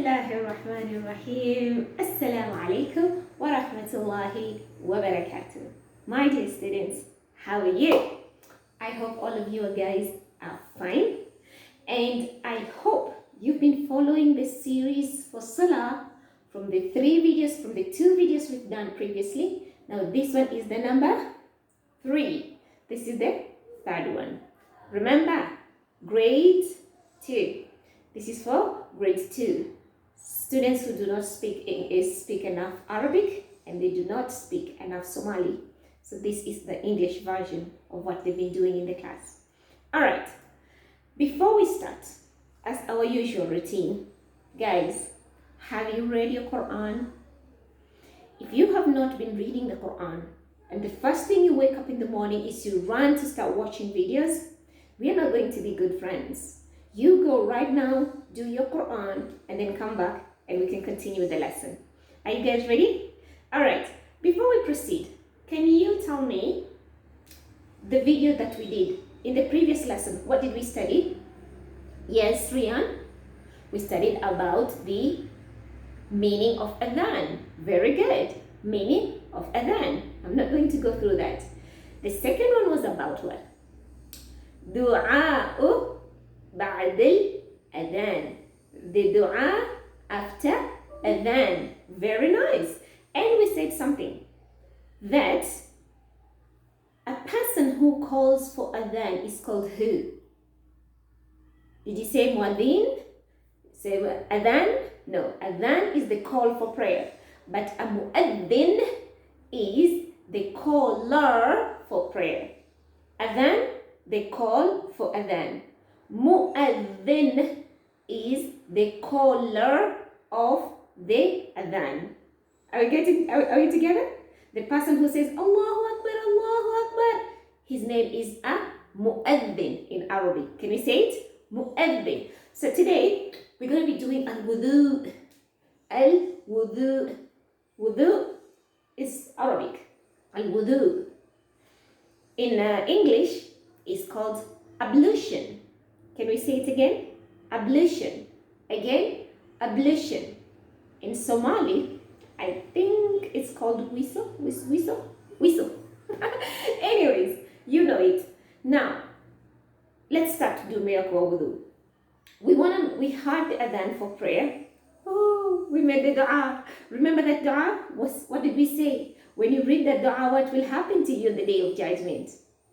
الله الرحمن الرحيم. Assalamu alaikum wa rahmatullahi wa barakatuh. My dear students, how are you? I hope all of you guys are fine, and I hope you've been following this series for Salah from the two videos we've done previously. Now this one is the number 3. This is the third one. Remember, grade 2. This is for grade 2. Students who do not speak enough Arabic and they do not speak enough Somali. So this is the English version of what they've been doing in the class. Alright, before we start, as our usual routine, guys, have you read your Quran? If you have not been reading the Quran, and the first thing you wake up in the morning is you run to start watching videos, we are not going to be good friends. You go right now, do your Quran, and then come back and we can continue with the lesson. Are you guys ready? Alright, before we proceed, can you tell me the video that we did in the previous lesson? What did we study? Yes, Rian? We studied about the meaning of adhan. Very good. Meaning of adhan. I'm not going to go through that. The second one was about what? Du'a'u بعد الأذان. The dua after adhan. Very nice. And we said something that a person who calls for adhan is called who? Did you say muadhin? Say adhan? No, adhan is the call for prayer, but a muaddin is the caller for prayer. Adhan, the call for adhan. Mu'adhin is the caller of the adhan. Are we together? The person who says Allahu Akbar, his name is a mu'adhin in Arabic. Can we say it? Mu'adhin. So today we're going to be doing al-wudu. Al-wudu. Wudu is Arabic. Al-wudu. In English, it's called ablution. Can we say it again? Ablution. Again, ablution. In Somali, I think it's called whistle. Anyways, you know it. Now, let's start to do miracle wudu. We heard the adhan for prayer. Oh, we made the dua. Remember that dua? What did we say? When you read that dua, what will happen to you on the day of judgment?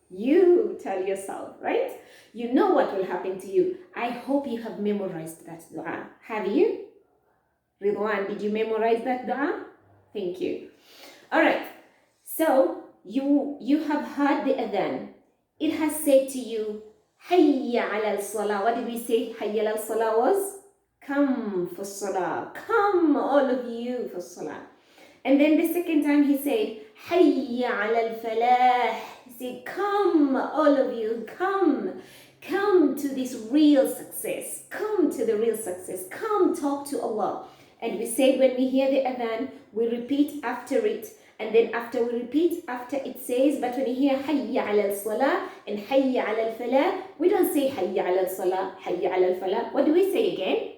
You tell yourself, right? You know what will happen to you. I hope you have memorized that dua. Have you? Ridwan, did you memorize that dua? Thank you. All right. So you have heard the adhan. It has said to you, Hayya ala al-salah. What did we say Hayya ala al-salah was? Come for salah. Come, all of you, for salah. And then the second time he said, Hayya ala al-falah. He said, come, all of you, come. Come to this real success. Come to the real success. Come talk to Allah. And we said when we hear the adhan, we repeat after it. And then after we repeat, after it says, but when you hear Hayya ala al-salah and Hayya ala al-falah, we don't say Hayya ala al-salah, Hayya ala al-falah. What do we say again?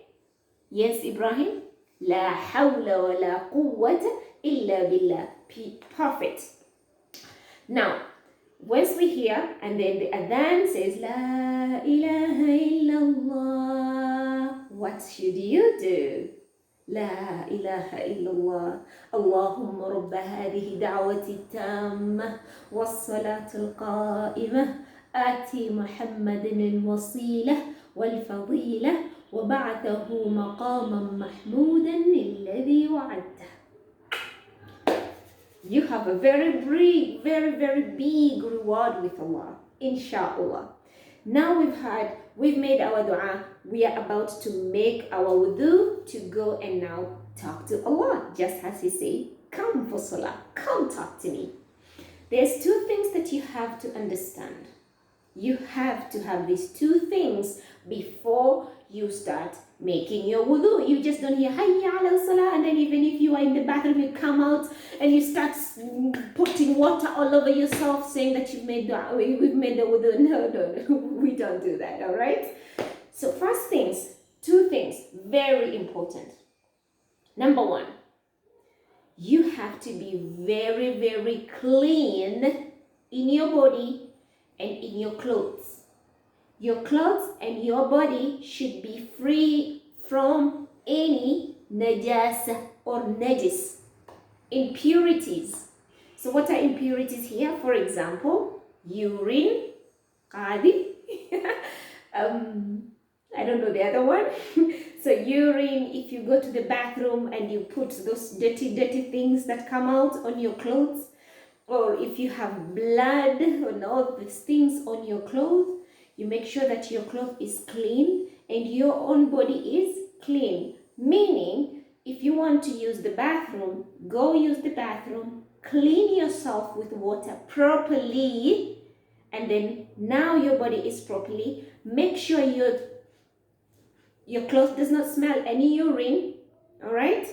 Yes, Ibrahim? La hawla wa la quwwata illa billah. Perfect. Now, once we hear, and then the adhan says, La ilaha illallah, what should you do? لا إله إلا الله اللهم رب هذه دعوة التامة والصلاة القائمة آتي محمد الوسيلة والفضيلة وبعثه مقاما محمودا الذي وعدته. You have a very big reward with Allah, inshallah. Now we've made our dua. We are about to make our wudu to go and now talk to Allah. Just as He said, come for salah, come talk to me. There's two things that you have to understand. You have to have these two things before you start making your wudu. You just don't hear Hayya ala salah, and then even if you are in the bathroom, you come out and you start putting water all over yourself, saying that we've made the wudu. No, we don't do that, all right? So two things, very important. Number one, you have to be very, very clean in your body and in your clothes. Your clothes and your body should be free from any najasa or najis, impurities. So what are impurities here? For example, urine, qadi, I don't know the other one. So urine, if you go to the bathroom and you put those dirty things that come out on your clothes, or if you have blood and all these things on your clothes, you make sure that your cloth is clean and your own body is clean. Meaning, if you want to use the bathroom, go use the bathroom, clean yourself with water properly, and then now your body is properly. Make sure your cloth does not smell any urine, all right?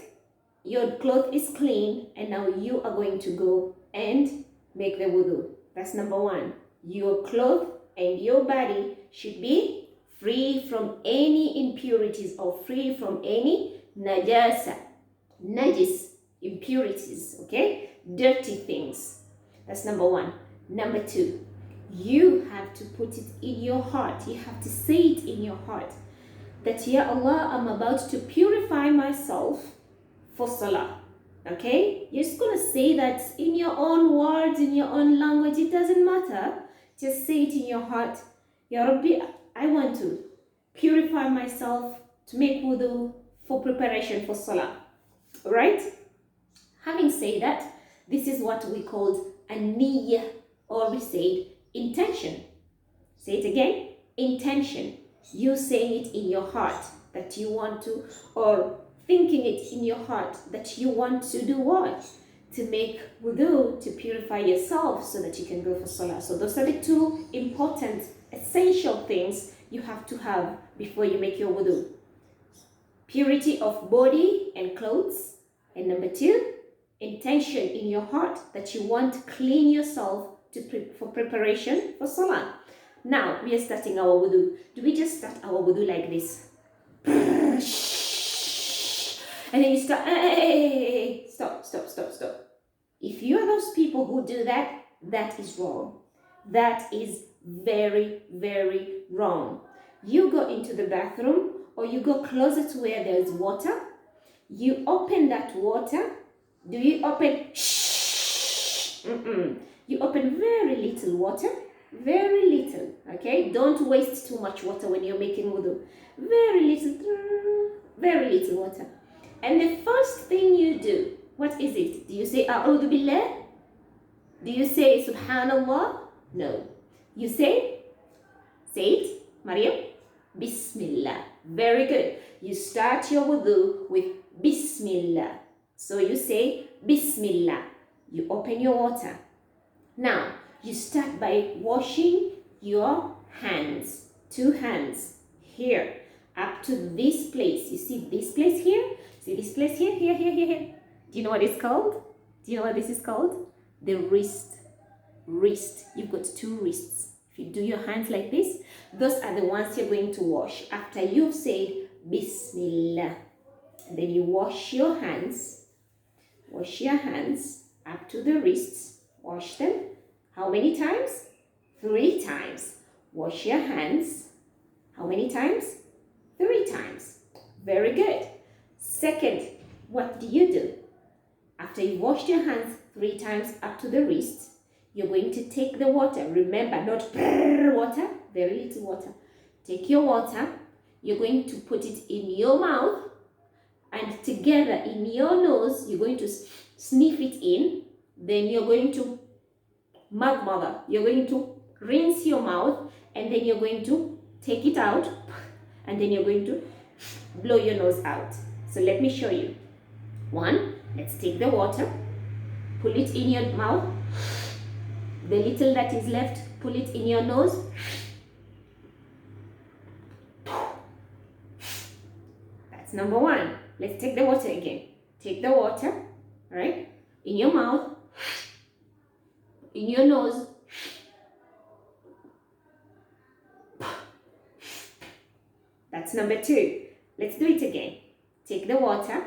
Your cloth is clean, and now you are going to go and make the wudu. That's number one. Your cloth and your body should be free from any impurities or free from any najasa, najis, impurities, okay? Dirty things. That's number one. Number two, you have to put it in your heart. You have to say it in your heart that, Ya Allah, I'm about to purify myself for salah. Okay? You're just going to say that in your own words, in your own language. It doesn't matter. Just say it in your heart. Ya Rabbi, I want to purify myself to make wudu for preparation for salah. Alright? Having said that, this is what we called a niyyah, or we said intention. Say it again. Intention. You saying it in your heart that you want to, or thinking it in your heart that you want to do what? To make wudu, to purify yourself so that you can go for salah. So those are the two important, essential things you have to have before you make your wudu. Purity of body and clothes. And number two, intention in your heart that you want to clean yourself for preparation for salah. Now, we are starting our wudu. Do we just start our wudu like this? And then you start, hey, stop. If you are those people who do that, that is wrong. That is very, very wrong. You go into the bathroom or you go closer to where there is water. You open that water. Do you open? You open very little water. Very little, okay? Don't waste too much water when you're making wudu. Very little water. And the first thing you do, what is it? Do you say A'udhu Billah? Do you say Subhanallah? No. You say it, Maryam? Bismillah. Very good. You start your wudu with Bismillah. So you say Bismillah. You open your water. Now, you start by washing your hands. 2 hands. Here. Up to this place. You see this place here? See this place here? Here. Do you know what it's called? Do you know what this is called? The wrist. Wrist. You've got 2 wrists. If you do your hands like this, those are the ones you're going to wash. After you've said Bismillah. And then you wash your hands. Wash your hands up to the wrists. Wash them. How many times? 3 times. Wash your hands. How many times? 3 times. Very good. Second, what do? After you washed your hands 3 times up to the wrist, you're going to take the water. Remember, not water, very little water. Take your water. You're going to put it in your mouth, and together in your nose, you're going to sniff it in. Then you're going to mother. You're going to rinse your mouth, and then you're going to take it out, and then you're going to blow your nose out. So let me show you. 1, let's take the water, pull it in your mouth. The little that is left, pull it in your nose. That's number 1. Let's take the water again. Take the water, all right, in your mouth, in your nose. That's number 2. Let's do it again. Take the water,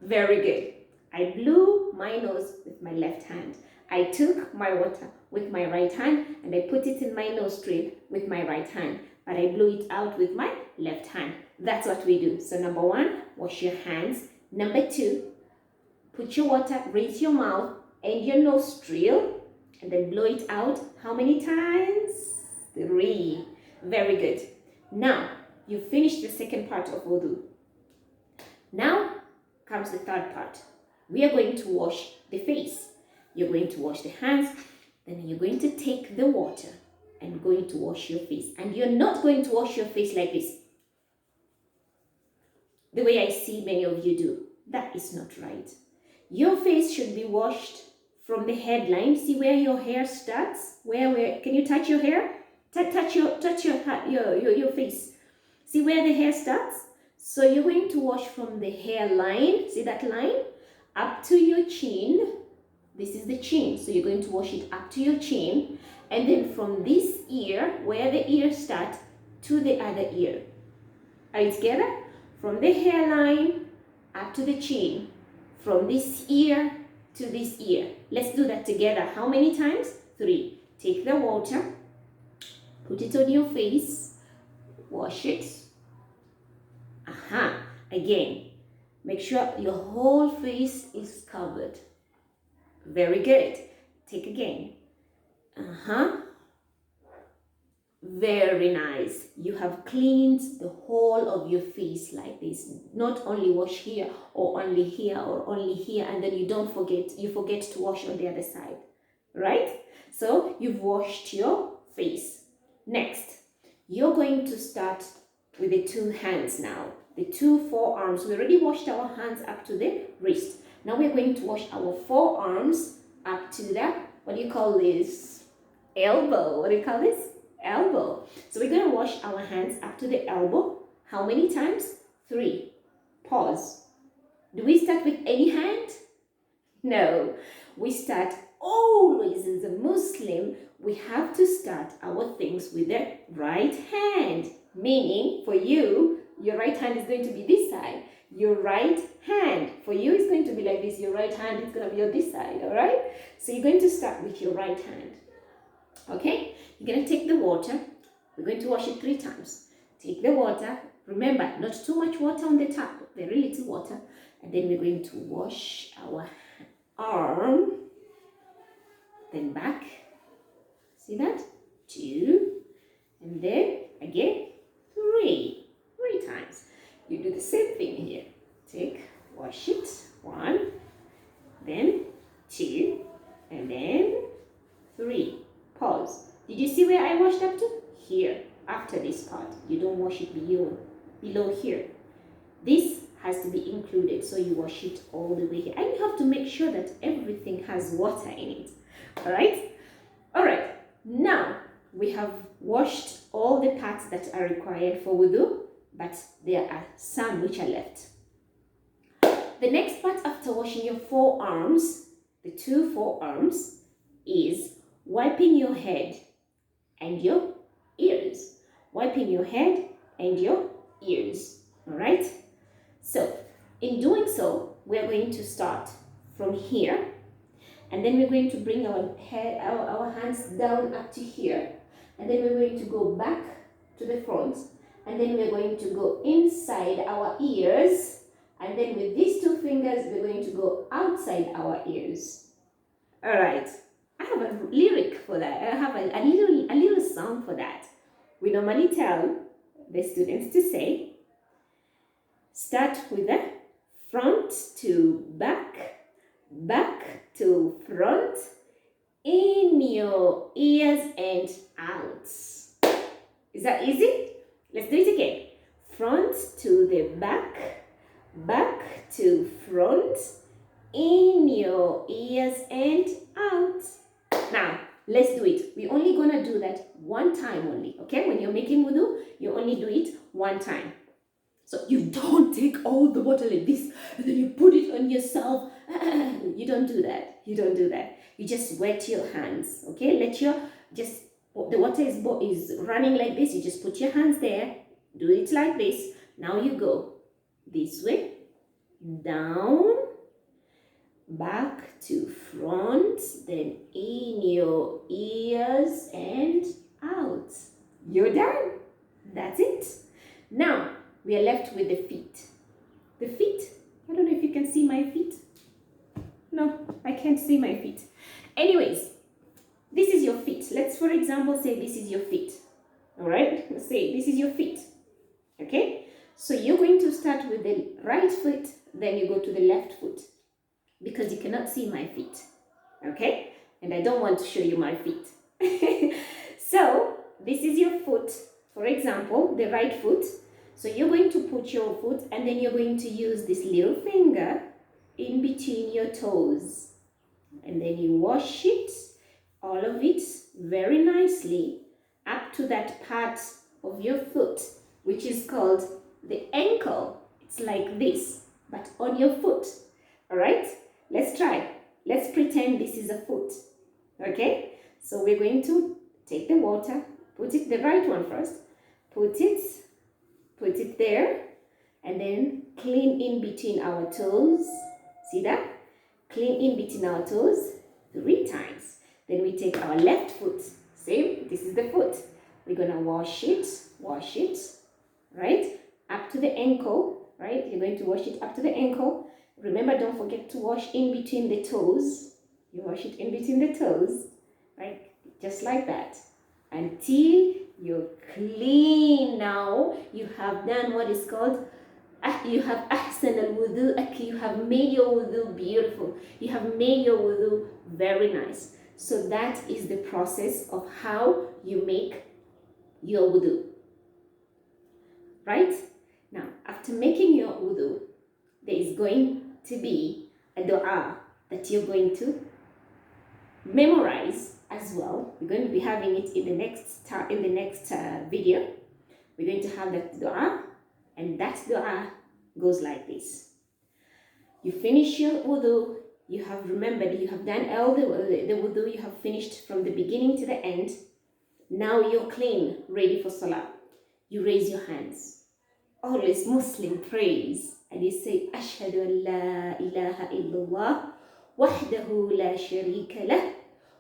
Very good. I blew my nose with my left hand. I took my water with my right hand and I put it in my nostril with my right hand. But I blew it out with my left hand. That's what we do. So number one, wash your hands. Number two, put your water, raise your mouth and your nostril and then blow it out. How many times? 3. Very good. Now, you finished the second part of wudu. Now comes the third part. We are going to wash the face. You're going to wash the hands, then you're going to take the water and going to wash your face. And you're not going to wash your face like this, the way I see many of you do. That is not right. Your face should be washed from the headline. See where your hair starts? Where can you touch your hair? Touch your face. See where the hair starts? So you're going to wash from the hairline. See that line? Up to your chin. This is the chin. So you're going to wash it up to your chin. And then from this ear, where the ear starts, to the other ear. Are you together? From the hairline up to the chin. From this ear to this ear. Let's do that together. How many times? 3. Take the water. Put it on your face. Wash it. Again. Make sure your whole face is covered. Very good. Take again. Very nice. You have cleaned the whole of your face like this. Not only wash here or only here or only here, and then you forget to wash on the other side. Right? So you've washed your face. Next, you're going to start with the 2 hands now. The 2 forearms. We already washed our hands up to the wrist. Now we're going to wash our forearms up to the, what do you call this? Elbow. What do you call this? Elbow. So we're going to wash our hands up to the elbow. How many times? 3. Pause. Do we start with any hand? No. We start always, as a Muslim, we have to start our things with the right hand. Meaning, for you, your right hand is going to be this side. Your right hand, for you, is going to be like this. Your right hand is going to be on this side, all right? So you're going to start with your right hand, okay? You're going to take the water. We're going to wash it 3 times. Take the water. Remember, not too much water on the top, very little water. And then we're going to wash our arm, then back. See that? 2, and then again 3 times. You do the same thing here. Take, wash it, 1, then 2, and then 3. Pause. Did you see where I washed up to? Here. After this part, you don't wash it below here. This has to be included, so you wash it all the way here. And you have to make sure that everything has water in it. All right? All right. Now, we have washed all the parts that are required for wudu, but there are some which are left. The next part after washing your forearms, the 2 forearms, is wiping your head and your ears. Wiping your head and your ears. All right? So, in doing so, we're going to start from here, and then we're going to bring our hands down up to here, and then we're going to go back to the front, and then we're going to go inside our ears, and then with these 2 fingers, we're going to go outside our ears. All right. I have a lyric for that. I have a little song for that. We normally tell the students to say, start with the front to back, back to front, in your ears and out. Is that easy? Let's do it again. Front to the back, back to front, in your ears and out. Now, let's do it. We're only going to do that 1 time only, okay? When you're making wudu, you only do it 1 time. So you don't take all the water like this and then you put it on yourself. You don't do that. You don't do that. You just wet your hands, okay? The water is running like this. You just put your hands there. Do it like this. Now you go this way down, back to front, then in your ears and out. You're done. That's it. Now, we are left with the feet. The feet, I don't know if you can see my feet. No, I can't see my feet. Anyways, this is your feet. Let's, for example, say this is your feet. All right? Let's say this is your feet. Okay? So you're going to start with the right foot, then you go to the left foot because you cannot see my feet. Okay? And I don't want to show you my feet. So this is your foot, for example, the right foot. So you're going to put your foot and then you're going to use this little finger in between your toes. And then you wash it, all of it, very nicely up to that part of your foot, which is called the ankle. It's like this, but on your foot. All right? Let's try. Let's pretend this is a foot. Okay? So we're going to take the water, put it, the right one first, put it there, and then clean in between our toes. See that? Clean in between our toes 3 times. Then we take our left foot. Same, this is the foot. We're gonna wash it, right? Up to the ankle, right? You're going to wash it up to the ankle. Remember, don't forget to wash in between the toes. You wash it in between the toes, right? Just like that. Until you're clean. Now you have done what is called, you have ahsan al-wudu'ak, you have made your wudu beautiful. You have made your wudu very nice. So that is the process of how you make your wudu. Right? Now, after making your wudu, there is going to be a dua that you're going to memorize as well. We're going to be having it in the next video. We're going to have that dua, and that dua goes like this. You finish your wudu, you have remembered, you have done all the wudu, you have finished from the beginning to the end. Now you're clean, ready for salah. You raise your hands. Always Muslim praise, and you say, Ashhadu an la ilaha illallah, wahdahu la sharika lah,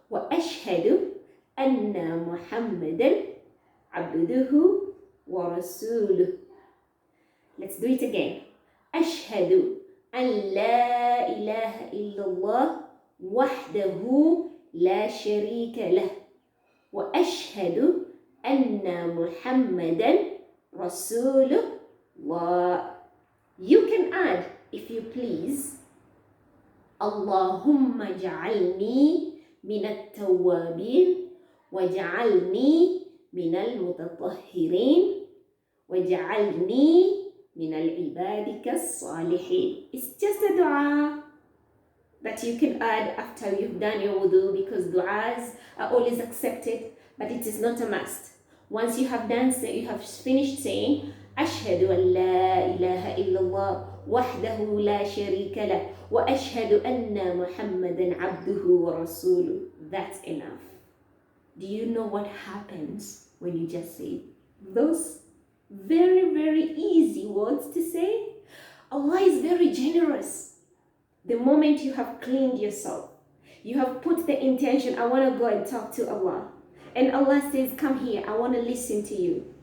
wa ashhadu anna Muhammadan abduhu wa rasuluh. Let's do it again. Ashhadu an la ilaha illallah, wahdahu la sharika lah, wa ashhadu anna Muhammadan rasuluh. You can add, if you please, Allahumma ja'alni min at-tawwabin waj'alni min al-mutatahhirin waj'alni min al-ibadika as-salihin. It's just a dua that you can add after you've done your wudu, because duas are always accepted, but it is not a must. Once you have done, you have finished saying أشهد أن لا إله إلا الله وحده لا شريك له وأشهد أن محمدا عبده ورسوله. That's enough. Do you know what happens when you just say those very, very easy words to say? Allah is very generous. The moment you have cleaned yourself, you have put the intention, I want to go and talk to Allah. And Allah says, come here, I want to listen to you.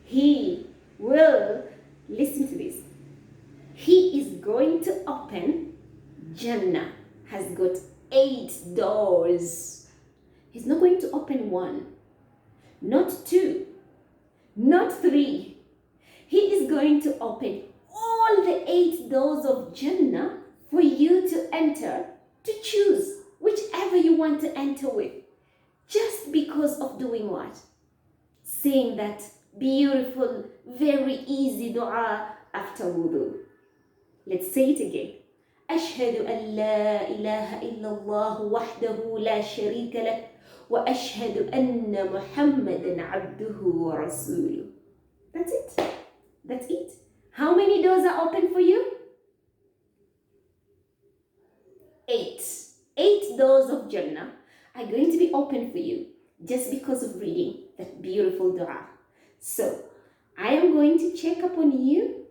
He will, listen to this, He is going to open, Jannah has got 8 doors. He's not going to open 1, not 2, not 3. He is going to open all the 8 doors of Jannah for you to enter, to choose whichever you want to enter with. Just because of doing what? Saying that beautiful, very easy dua after wudu. Let's say it again. أشهد أن لا إله إلا الله وحده لا شريك له وأشهد أن محمدا عبده ورسوله. That's it. That's it. How many doors are open for you? 8. 8 doors of Jannah are going to be open for you just because of reading that beautiful dua. So, I am going to check up on you.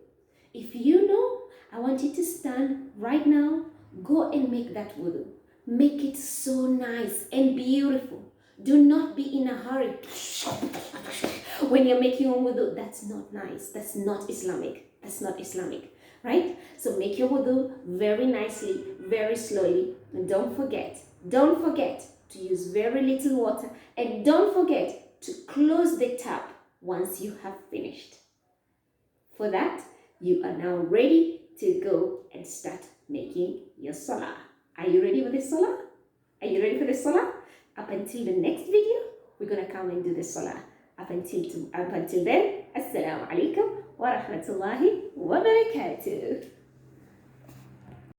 If you know, I want you to stand right now. Go and make that wudu. Make it so nice and beautiful. Do not be in a hurry. When you're making your wudu, that's not nice. That's not Islamic. That's not Islamic, right? So make your wudu very nicely, very slowly. And don't forget to use very little water. And don't forget to close the tap once you have finished. For that, you are now ready to go and start making your salah. Are you ready for the salah? Are you ready for the salah? Up until the next video, we're going to come and do the salah. Up until then, Assalamu alaikum wa rahmatullahi wa barakatuh.